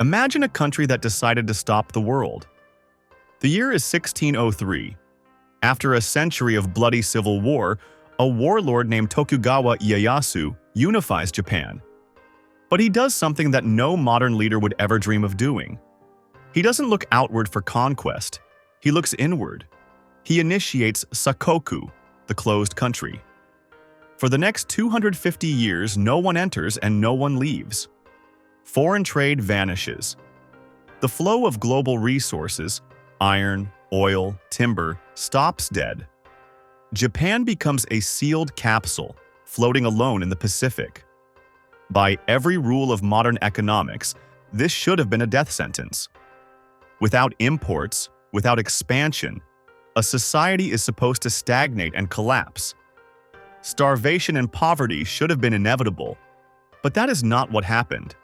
Imagine a country that decided to stop the world. The year is 1603. After a century of bloody civil war, a warlord named Tokugawa Ieyasu unifies Japan. But he does something that no modern leader would ever dream of doing. He doesn't look outward for conquest. He looks inward. He initiates Sakoku, the closed country. For the next 250 years, no one enters and no one leaves. Foreign trade vanishes. The flow of global resources, iron, oil, timber, stops dead. Japan becomes a sealed capsule, floating alone in the Pacific. By every rule of modern economics, this should have been a death sentence. Without imports, without expansion, a society is supposed to stagnate and collapse. Starvation and poverty should have been inevitable, but that is not what happened.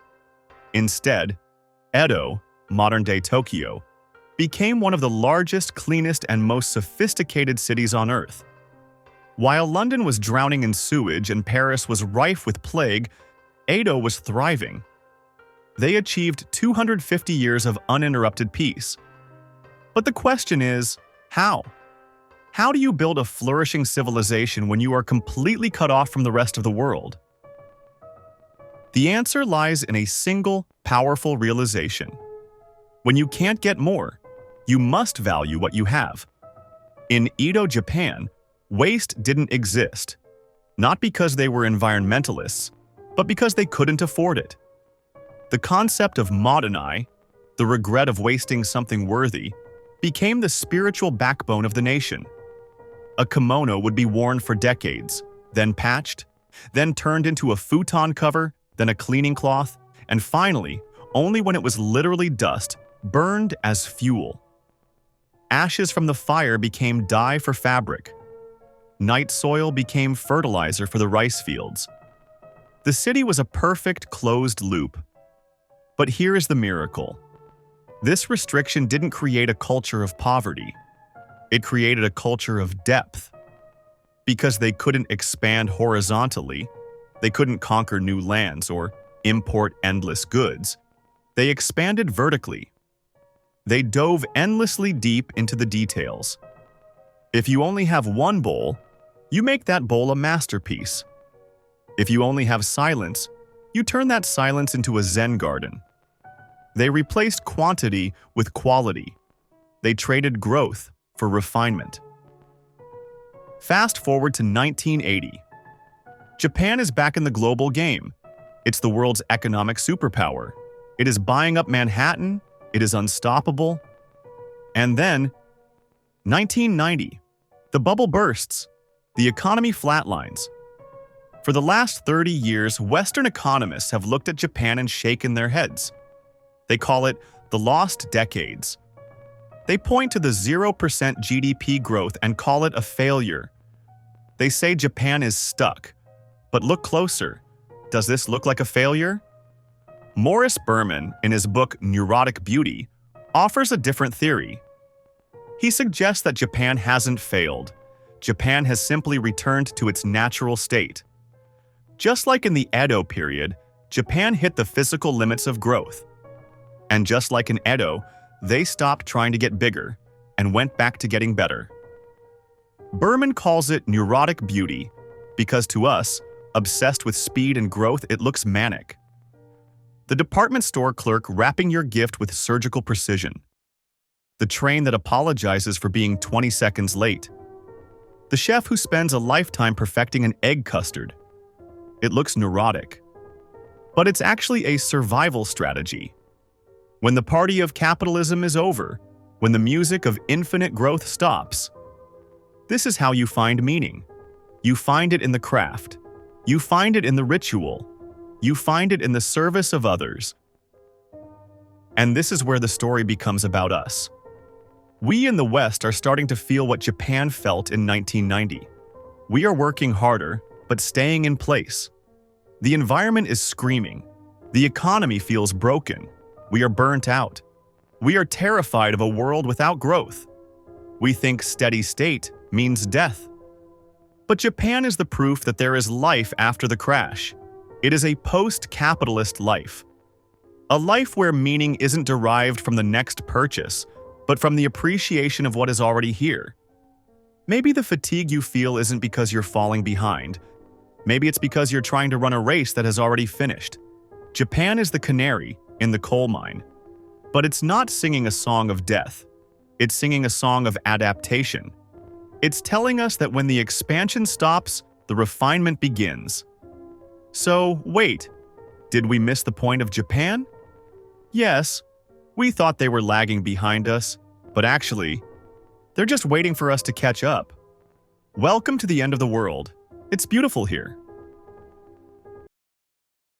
Instead, Edo, modern-day Tokyo, became one of the largest, cleanest, and most sophisticated cities on Earth. While London was drowning in sewage and Paris was rife with plague, Edo was thriving. They achieved 250 years of uninterrupted peace. But the question is, how? How do you build a flourishing civilization when you are completely cut off from the rest of the world? The answer lies in a single, powerful realization. When you can't get more, you must value what you have. In Edo, Japan, waste didn't exist, not because they were environmentalists, but because they couldn't afford it. The concept of modernai, the regret of wasting something worthy, became the spiritual backbone of the nation. A kimono would be worn for decades, then patched, then turned into a futon cover, then a cleaning cloth, and finally, only when it was literally dust, burned as fuel. Ashes from the fire became dye for fabric. Night soil became fertilizer for the rice fields. The city was a perfect closed loop. But here is the miracle. This restriction didn't create a culture of poverty. It created a culture of depth. Because they couldn't expand horizontally, they couldn't conquer new lands or import endless goods. They expanded vertically. They dove endlessly deep into the details. If you only have one bowl, you make that bowl a masterpiece. If you only have silence, you turn that silence into a Zen garden. They replaced quantity with quality. They traded growth for refinement. Fast forward to 1980. Japan is back in the global game. It's the world's economic superpower. It is buying up Manhattan. It is unstoppable. And then, 1990. The bubble bursts. The economy flatlines. For the last 30 years, Western economists have looked at Japan and shaken their heads. They call it the lost decades. They point to the 0% GDP growth and call it a failure. They say Japan is stuck. But look closer. Does this look like a failure? Berman, in his book Neurotic Beauty, offers a different theory. He suggests that Japan hasn't failed. Japan has simply returned to its natural state. Just like in the Edo period, Japan hit the physical limits of growth. And just like in Edo, they stopped trying to get bigger and went back to getting better. Berman calls it neurotic beauty because to us, obsessed with speed and growth, it looks manic. The department store clerk wrapping your gift with surgical precision. The train that apologizes for being 20 seconds late. The chef who spends a lifetime perfecting an egg custard. It looks neurotic. But it's actually a survival strategy. When the party of capitalism is over, when the music of infinite growth stops, this is how you find meaning. You find it in the craft. You find it in the ritual. You find it in the service of others. And this is where the story becomes about us. We in the West are starting to feel what Japan felt in 1990. We are working harder, but staying in place. The environment is screaming. The economy feels broken. We are burnt out. We are terrified of a world without growth. We think steady state means death. But Japan is the proof that there is life after the crash. It is a post-capitalist life. A life where meaning isn't derived from the next purchase, but from the appreciation of what is already here. Maybe the fatigue you feel isn't because you're falling behind. Maybe it's because you're trying to run a race that has already finished. Japan is the canary in the coal mine. But it's not singing a song of death. It's singing a song of adaptation. It's telling us that when the expansion stops, the refinement begins. So, wait, did we miss the point of Japan? Yes, we thought they were lagging behind us, but actually, they're just waiting for us to catch up. Welcome to the end of the world. It's beautiful here.